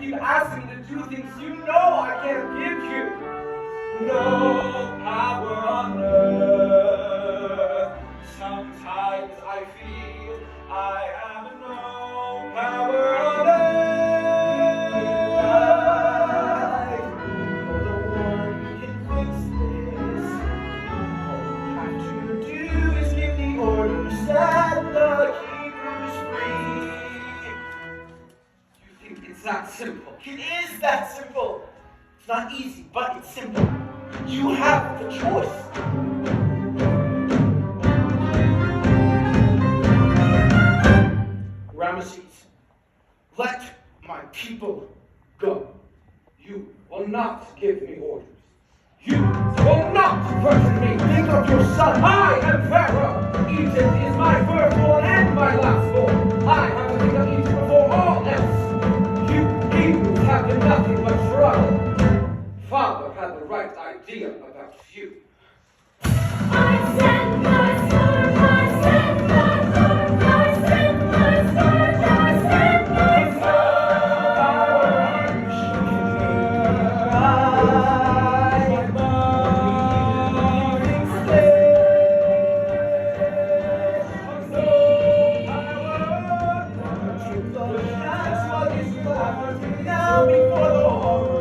keep asking me to do things you know I can't give you. No power on earth. Sometimes I feel I have no power on earth. You're the one who can fix this. All you have to do is give the orders that the Hebrews free. You think it's that simple? It is that simple. It's not easy, but it's simple. You have the choice. Ramesses, let my people go. You will not give me orders. You will not question me. Think of your son. I am Pharaoh. Egypt is my firstborn and my lastborn. I have to think of Egypt before all else. You Hebrews have been nothing but trouble. Father had the right idea about you. I sent my sword, I sent my sword, I sent my sword, I sent my Now before the whole